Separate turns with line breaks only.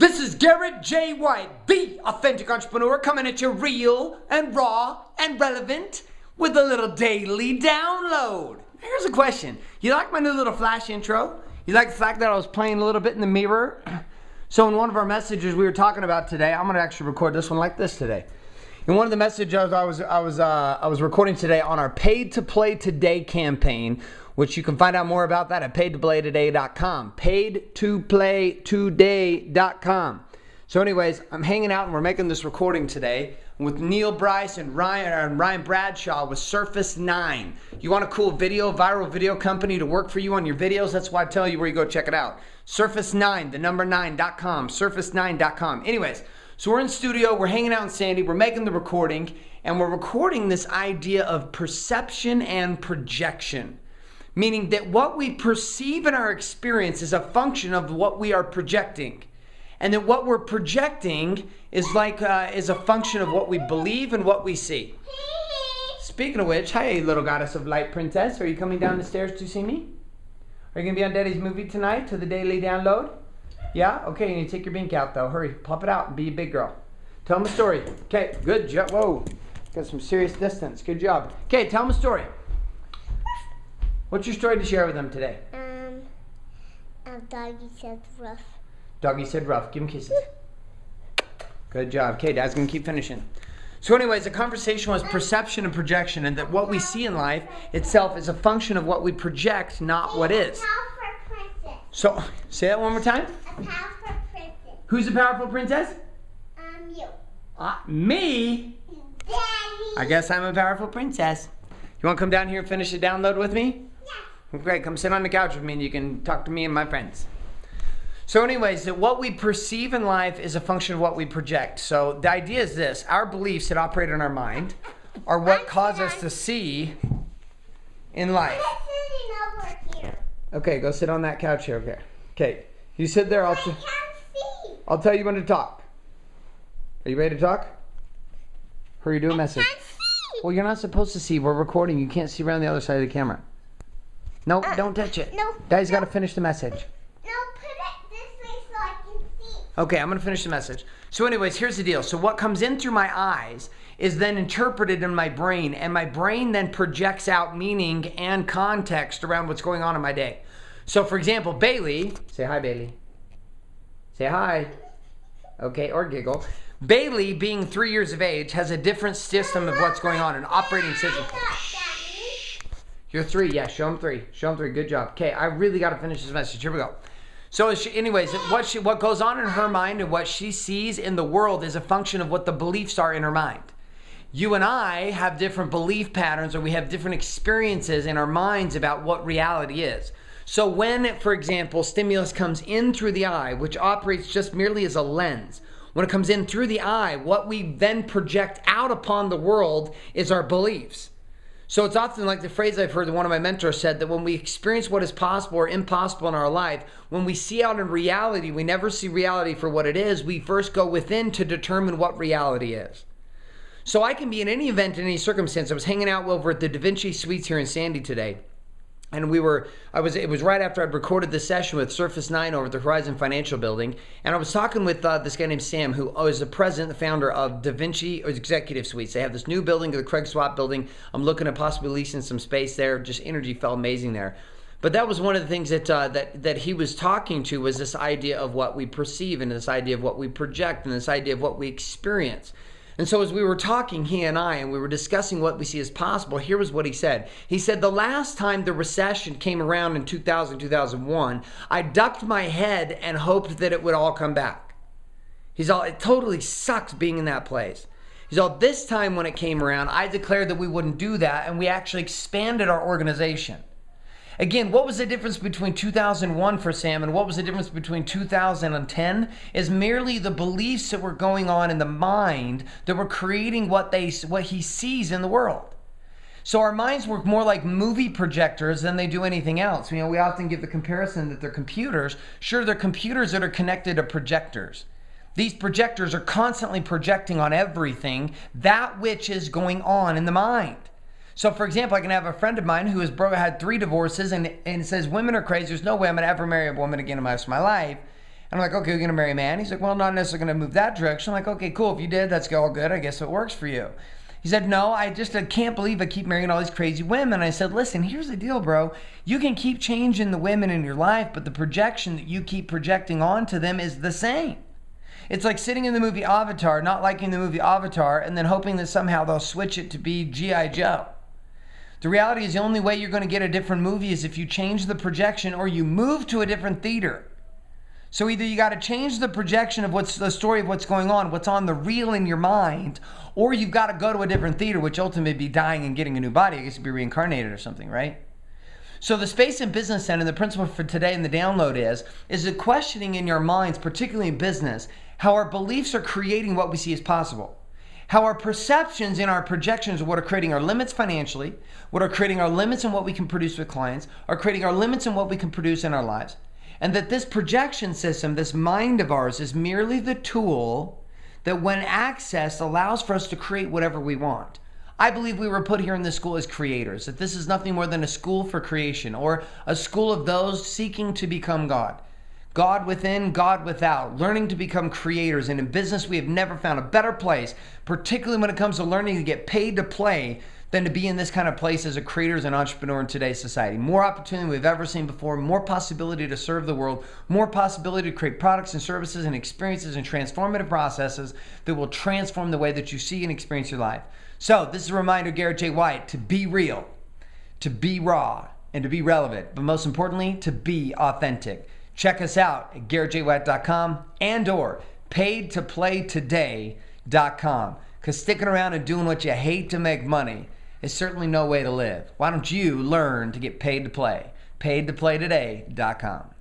This is Garrett J. White, the authentic entrepreneur, coming at you real and raw and relevant with a little daily download. Here's a question. You like my new little flash intro? You like the fact that I was playing a little bit in the mirror? So in one of our messages we were talking about today, I'm going to actually record this one like this today. In one of the messages I was recording today on our Paid to Play Today campaign, which you can find out more about that at paidtoplaytoday.com. Paidtoplaytoday.com. So anyways, I'm hanging out and we're making this recording today with Neil Bryce and Ryan Bradshaw with Surface 9. You want a cool viral video company to work for you on your videos? That's why I tell you where you go check it out. Surface 9, the number 9.com, surface9.com. Anyways, so we're in studio, we're hanging out in Sandy, we're making the recording, and we're recording this idea of perception and projection. Meaning that what we perceive in our experience is a function of what we are projecting. And that what we're projecting is a function of what we believe and what we see. Speaking of which, hey little goddess of light princess, are you coming down the stairs to see me? Are you going to be on Daddy's movie tonight to the daily download? Yeah? Okay, you need to take your bink out though. Hurry, pop it out and be a big girl. Tell them a story. Okay, good job. Whoa, got some serious distance. Good job. Okay, tell them a story. What's your story to share with them today?
Doggy said rough.
Doggy said rough. Give him kisses. Good job. Okay, Dad's going to keep finishing. So anyways, the conversation was perception and projection, and that what we see in life itself is a function of what we project, not what is.
A powerful princess.
So, say that one more time.
A powerful princess.
Who's the powerful princess?
You.
Me?
Daddy.
I guess I'm a powerful princess. You want to come down here and finish the download with me?
Yeah.
Great, come sit on the couch with me and you can talk to me and my friends. So anyways, that what we perceive in life is a function of what we project. So the idea is this: our beliefs that operate in our mind are what cause us to see in life.
I'm sitting over here.
Okay, go sit on that couch here. Okay, you sit there.
I can't see.
I'll tell you when to talk. Are you ready to talk? Hurry, do a message.
I can't see.
Well, you're not supposed to see. We're recording. You can't see around the other side of the camera. No, don't touch it.
No.
Daddy's got to finish the message.
No, put it this way so I can see.
Okay, I'm going to finish the message. So anyways, here's the deal. So what comes in through my eyes is then interpreted in my brain, and my brain then projects out meaning and context around what's going on in my day. So for example, Bailey, say hi, Bailey. Say hi. Okay, or giggle. Bailey, being 3 years of age, has a different system of what's going on, an operating system. Shh. You're 3, yeah, show him 3. Show him 3, good job. Okay, I really got to finish this message. Here we go. So anyways, what goes on in her mind and what she sees in the world is a function of what the beliefs are in her mind. You and I have different belief patterns, or we have different experiences in our minds about what reality is. So when, for example, stimulus comes in through the eye, which operates just merely as a lens, when it comes in through the eye, what we then project out upon the world is our beliefs. So it's often like the phrase I've heard that one of my mentors said, that when we experience what is possible or impossible in our life, when we see out in reality, we never see reality for what it is. We first go within to determine what reality is. So I can be in any event, in any circumstance. I was hanging out over at the Da Vinci Suites here in Sandy today. And it was right after I'd recorded this session with Surface 9 over at the Horizon Financial Building. And I was talking with this guy named Sam, who is the president, the founder of Da Vinci Executive Suites. They have this new building, the Craig Swap building. I'm looking at possibly leasing some space there. Just energy felt amazing there. But that was one of the things that he was talking to, was this idea of what we perceive, and this idea of what we project, and this idea of what we experience. And so as we were talking, he and I, and we were discussing what we see as possible, here was what he said. He said, the last time the recession came around in 2000, 2001, I ducked my head and hoped that it would all come back. He's all, it totally sucks being in that place. He's all, this time when it came around, I declared that we wouldn't do that, and we actually expanded our organization. Again, what was the difference between 2001 for Sam and what was the difference between 2010 is merely the beliefs that were going on in the mind that were creating what he sees in the world. So our minds work more like movie projectors than they do anything else. You know, we often give the comparison that they're computers. Sure, they're computers that are connected to projectors. These projectors are constantly projecting on everything, that which is going on in the mind. So for example, I can have a friend of mine who has had 3 divorces and says women are crazy. There's no way I'm going to ever marry a woman again in my life. And I'm like, okay, you're going to marry a man? He's like, well, not necessarily going to move that direction. I'm like, okay, cool. If you did, that's all good. I guess it works for you. He said, no, I can't believe I keep marrying all these crazy women. I said, listen, here's the deal, bro. You can keep changing the women in your life, but the projection that you keep projecting onto them is the same. It's like sitting in the movie Avatar, not liking the movie Avatar, and then hoping that somehow they'll switch it to be G.I. Joe. The reality is the only way you're going to get a different movie is if you change the projection or you move to a different theater. So either you got to change the projection of what's the story of what's going on, what's on the reel in your mind, or you've got to go to a different theater, which ultimately be dying and getting a new body. I guess you'd be reincarnated or something, right? So the Space and Business Center, the principle for today in the download is the questioning in your minds, particularly in business, how our beliefs are creating what we see as possible. How our perceptions and our projections of what are creating our limits financially, what are creating our limits in what we can produce with clients, are creating our limits in what we can produce in our lives. And that this projection system, this mind of ours, is merely the tool that when accessed allows for us to create whatever we want. I believe we were put here in this school as creators, that this is nothing more than a school for creation or a school of those seeking to become God. God within, God without, learning to become creators. And in business, we have never found a better place, particularly when it comes to learning to get paid to play, than to be in this kind of place as a creator, as an entrepreneur in today's society. More opportunity than we've ever seen before, more possibility to serve the world, more possibility to create products and services and experiences and transformative processes that will transform the way that you see and experience your life. So this is a reminder, Garrett J. White, to be real, to be raw, and to be relevant, but most importantly, to be authentic. Check us out at GarrettJWhite.com and or paidtoplaytoday.com. Because sticking around and doing what you hate to make money is certainly no way to live. Why don't you learn to get paid to play? PaidToPlayToday.com.